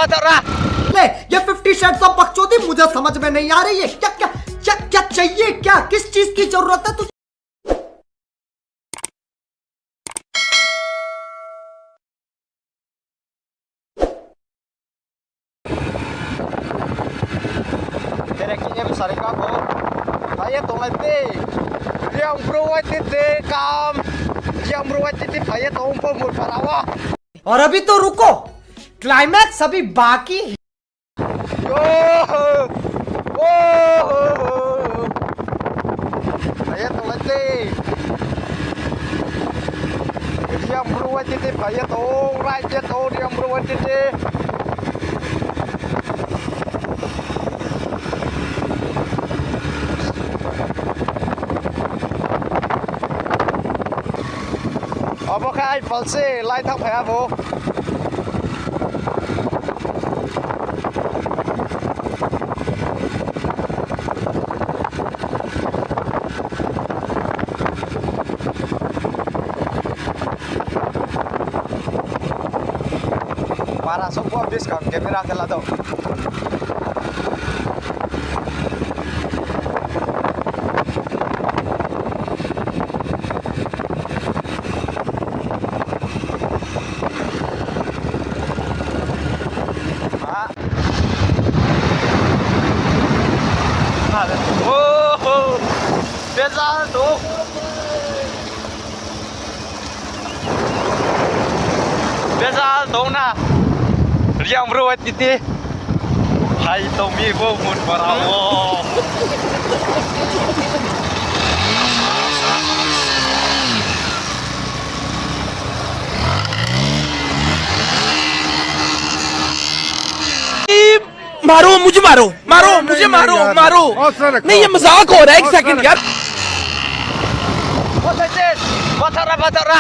बतरा ले ये 50 shades of बकचोदी मुझे समझ में नहीं आ रही है। क्या क्या क्या क्या चाहिए, क्या किस चीज की जरूरत है तुझे? तेरे किने besar ka ko saya tolong ti yang beruat ti kam yang beruat ti saya tolong pemul parawa और अभी तो रुको, क्लाइमैक्स अभी बाकी है। saya tolong ti yang beruat ti saya tolong raja tolong yang beruat ti Apa kai palse lai thak phaya bo para semua habis kan kamera kala to Biasa dong na, yang beruat titi, hai tomi bomun parawo. मारो मुझे मारो मारो मुझे मारो मारो नहीं ये मजाक हो रहा है एक सेकंड यार Batara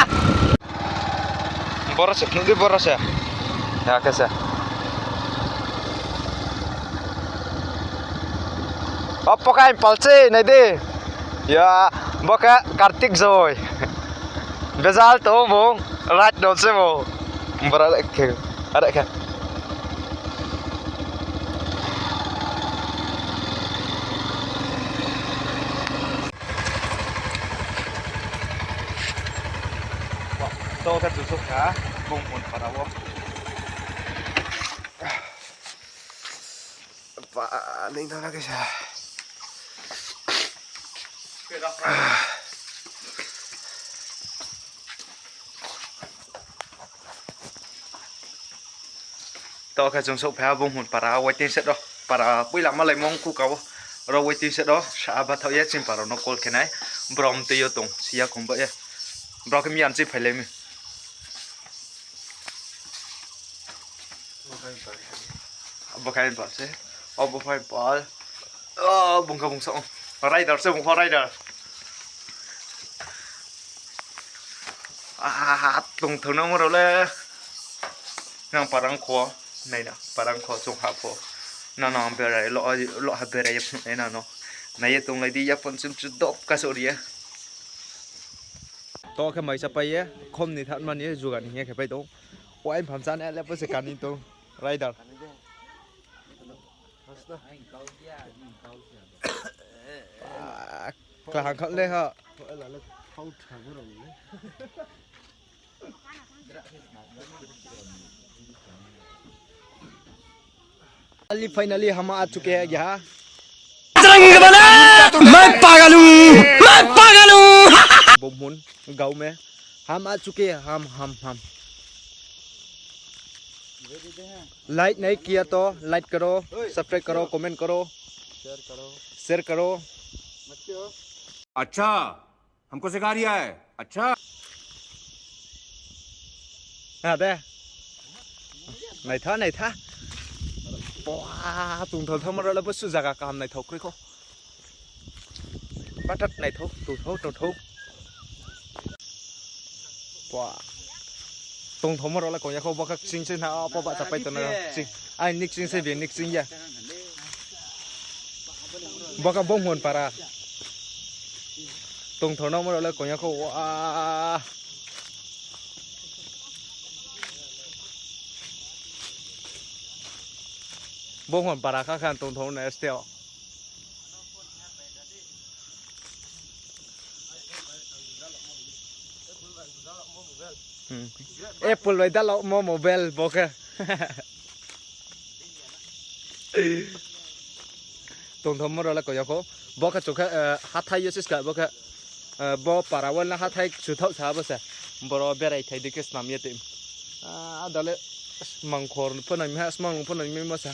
boros nunggu boros ya कैसे apa kain palce nade ya baka kartik zoy bezal to mo rat do se mo berada ke ada ke to ka tusuk ka bumbun parawo pa ning na lagi siya to ka tusuk pa bumbun parawo tin set do para pui lam malai mong ku ka ro wai tin set do sa ba thau ye chin para no kol kenai brom te yo tong sia kum ba ye bro ke mi an chi phai le mi Bukan bal sih, oh bukan bal, oh bungka bungsa, rider sih bungka rider, tung thun nama role, nang parang kho, nai na parang kho sung hapo, na berai lo berai ya na no, nai tung lagi ya pun sim cudok kasuri ya. To ke mai sapai ya, kom ni than man ya juga ni ya ke pai to, wah ini pamsan ya lepas sekan itu rider. Hàng khẩn lên hả? Finally हम आ चुके हैं यहाँ। मैं पागल हूँ बुमहुन गांव में हम आ चुके हैं हम लाइक नहीं किया तो लाइक करो, सब्सक्राइब करो, कमेंट करो, शेयर करो। अच्छा हमको सिखा रिया है अच्छा दे नहीं था वाह तुम थोड़ा मर बस जगह काम नहीं थोक को बात नहीं थोक तू थोक वाह तुम थोमर वाला कोई को बका सिंग से ना apa bak capai tu na sing ai nik sing se bien nik sing ya baka bong hon para tung thona mo la ko ya ko wa บงหันปาราข้าขันตรงทงในสเตียวเอฟปุ่นไว้ด้านเราโมเบลบอกแค่ตรงทงมรแล้วก็ยาโคบอกแค่จุกแค่ฮัทไทยยูสิสกับบอกแค่บอกปาราวันละฮัทไทยสุดเท่าสาวเสบรอเบรไอไทยดิกสนามยติมดัลเลมังคอร์พนันมีฮัสมังพนันมีมาซะ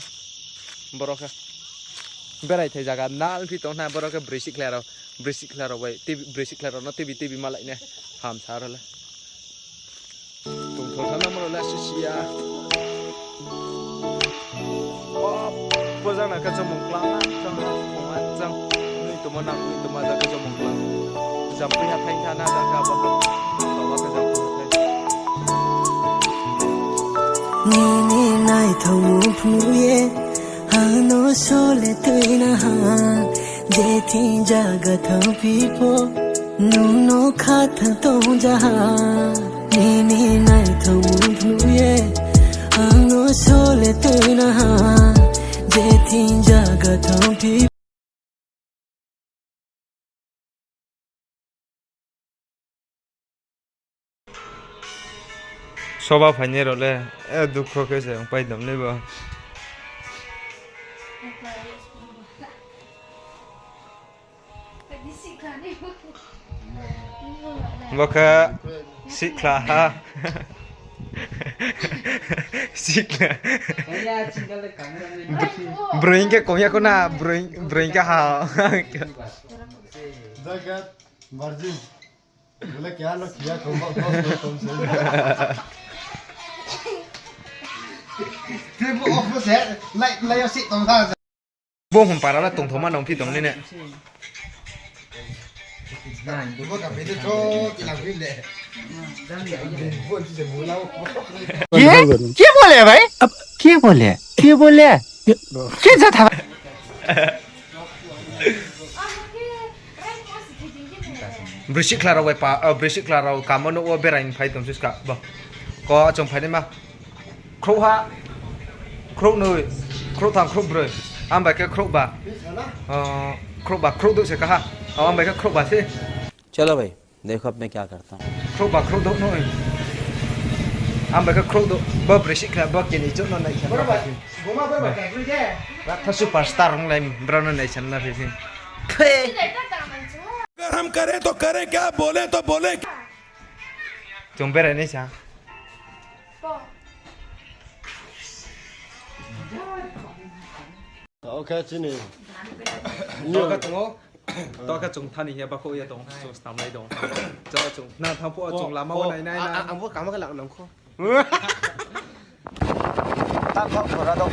บรอแค่เบรไอไทยจากการนั่งพี่ตรงนั้นบรอแค่บริสิกเลอร์ไว้ทีบริสิกเลอร์นั่นทีวีมาเลยเนี่ยหามสารเลยตรงทงนั้นมรแล้วสุชียพวกจังนั้นก็จะมองกลางจังมองอันจังนี่ตัวมันนั่งนี่ตัวมันจะก็จะมองกลางจำไปหาไทยท่าน่าจะกลับบ้านต่อมาก็จะไปไทยนี่นี่นายทวูพูเยหาโนโซเลตุยนะฮะเจทินจากะทวีโปนูโนคาทัตงจานี่นี่นายทวูพูเยหาโนโซเลตุยนะฮะเจทินจากะทวีชอบพันยี่รถเลยดูโคเกสไปดมเลยบ่บอกว่าสิคลาฮะสิคลาบริงแกคงอยากน่าบริงแกฮะ जगत वर्जिन बोले क्या लो किया तुमसे फिर वो ऑफिस है लाइक सिट तुम था วงผมปาแล้วตรงโทมาน้องพี่ตรงนี้เนี่ย वो कभी तो जो तिला भी ले वो जिसे बोला क्या बोले भाई अब क्या बोले क्या थाบริษัทคลาเราไว้ป่าบริษัทคลาเราการมันว่าเบรนไฟตรงสุดกับบ่ก็จงไฟได้มาครูฮะครูหนุ่ยครูทางครูเบรย์อันไปก็ครูบ่าครูบ่าครูดุสิกะฮะอันไปก็ครูบ่าสิ चलो भाई देखो अब मैं क्या करता हूँ ครูบ่าครูดุหนุ่ยอันไปก็ครูดุบ่บริษัทคลาบ่กินอีจุดนั่นในฉันบ่กิน घुमा पर क्या कुछ है ถ้าซูเปอร์สตาร์ของเราบรอนในฉันนะพี่สิ अगर हम करें तो करें क्या बोले तो बोले จงเบรนนี่จ้า ओके चिनी ตัวกระจงตัวกระจงท่านนี่เฮียบางคนยังตรงจงสามไรตรงเจ้าจงนั่นทำพวกจงลามาวันไหนไหนนะ anh có cảm cái lặng nằm khô ตั้งเขาขอระดม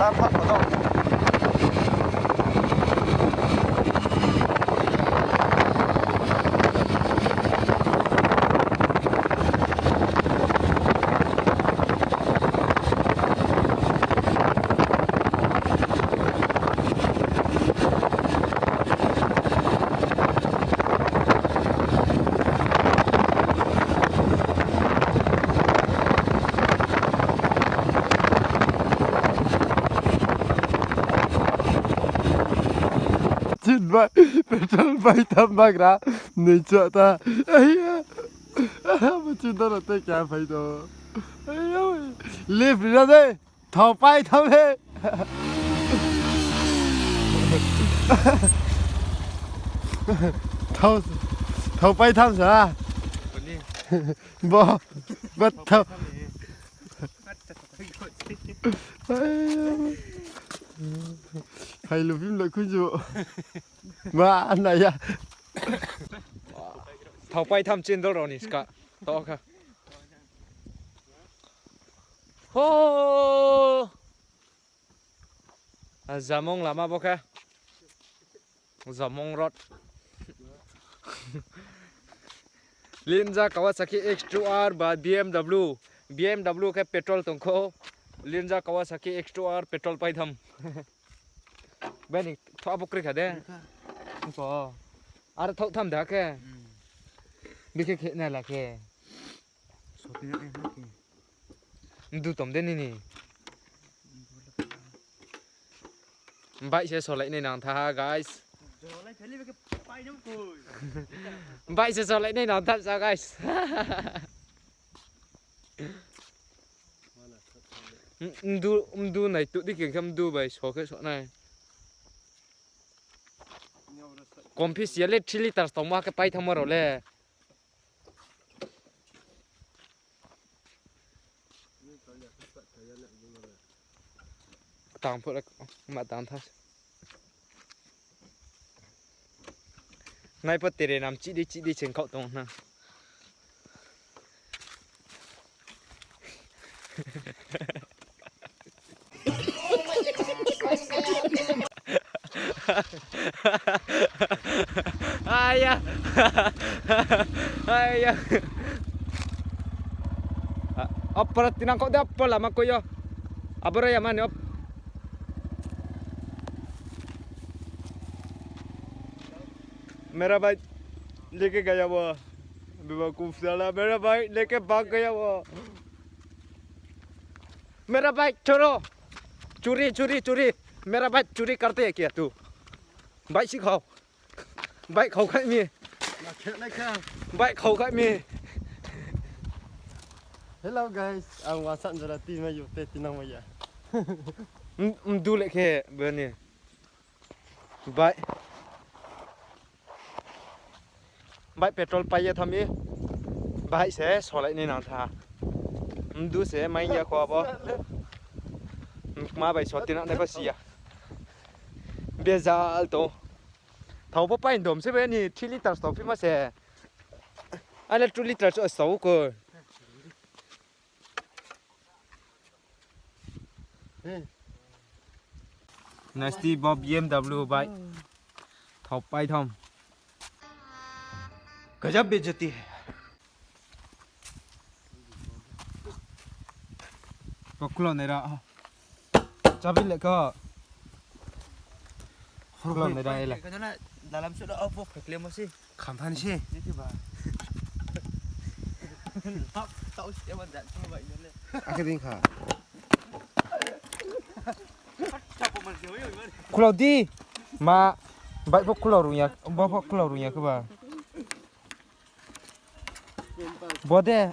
ตั้งเขาขอระดม Chin bay petrol bay tham bag ra नहीं चाहता mà chin đó là tôi क्या phải đó live ra đây thầu bay tham हे thầu bay tham sao bo bắt thầu hay là phim lại khuyên dụ mà anh này à เท่าไปทำจินตลอดนี่สกะต่อค่ะโอ้จามงลามาบอกค่ะจามงรถลินจากาวาซากิ X2R บาท BMW แค่पेट्रोल ตรงเขาลินจากาวาซากิ X2R petrol ไปทำเบนนี่ท้อบุกริกเหรอเด้พออะไรท้อทำได้แค่บิกแค่นั่นแหละแค่ Du tóm đến này nè. Bãi sẽ sổ lại này nàng tha guys. Bãi sẽ sổ lại này nàng thật sao guys. Du này tụi đi kiếm khăm du bài sổ cái sổ này. Còn phía dưới lên 3 liter tổng mà cái bay thăm rồi lẽ. Tang phụ mà tang thắt. Ngay bắt tiền làm chị đi trên cậu tông nè. Ai ya, ai ya. Apa tinang kau dah apa lama kau yo? Apa raya mana op? मेरा भाई लेके गया वो बेवकूफ साला मेरा भाई लेके भाग गया वो मेरा भाई छोड़ो चोरी चोरी चोरी मेरा भाई चोरी करते है क्या तू भाई सिखाओ भाई खाओ खाई में भाई खाओ खाई में Hello guys, ang wasan sa latin mayo te tinang maya. Du lekke bene भाई भाई पेट्रोल पाइए थमी भाई से सोलाई नहीं ना था दू से मैं ये खो अब माँ भाई सोती ना नहीं बसिया बेजाल तो thầu bắp bánh đốm sẽ về nhỉ 3 liter tàu phim mà sẽ anh là 2 liter cho 6 cơ Nasty Bob BMW भाई thầu bay thông गजब बेइज्जती है Boklo này ra Chabi lại cơ Boklo này ra là cái đó là dalam sudah apa klaim masih Kampan sih tahu siapa dan semua baik ni Akhirnya kah? Kulau đi mà bãi bốc kulau rồi nhá bốc kulau rồi nhá các bạn bố đẻ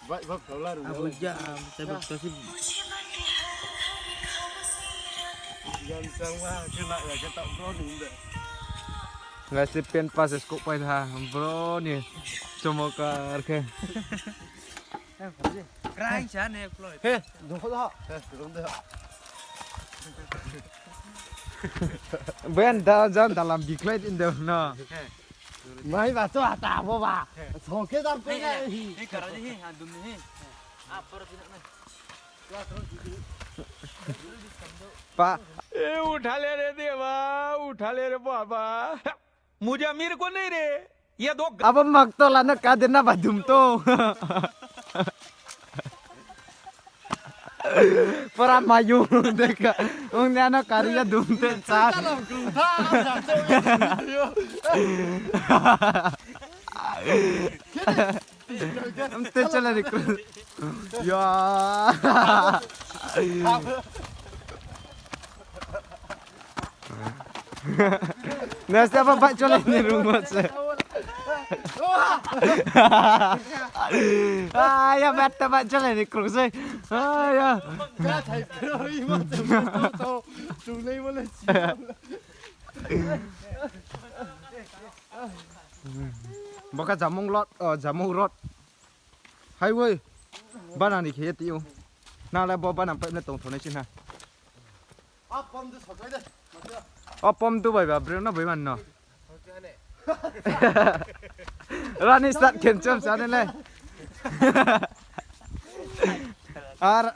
Baik bab kau lah. Abu jam saya berkasi Ganteng mah kena ya kita bro ni dah. nggak sih pen pas esok pai tha bro nih cuma ke kerang sana keluar Heh, dong dah. Dong dah. bên đã dần dalam big light in there no Mai ba tu ata apa ba? So ke dam pe ni. ni kerana ni handum ni apa tidak ni पा ए उठा ले रे देवा उठा ले रे बाबा मुझे अमीर को नहीं रे ये दो अब मगतो लाना का देना बदुम तो para mayu deka ung na kariya dumte sa te chala रे ya Nasi apa Pak Cola ini rumah saya. Ya betul Pak Cola ini keruk saya. Ya. Ka thai pro i ma tu tu nei boleh. Baka jamung lot, jamung rot. Hai woi. Bana ni khia tiu. Na la bo bana pe na tong thone chin ha. Apam tu sakai dah. Opom tu bai ba bre na bai man no. Rani start kencam sana le. Ar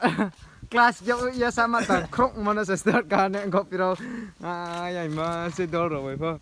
kelas jauh ya sama tak krok mana saya start kan engkau pirau. Ay ma se dor ro bai pho.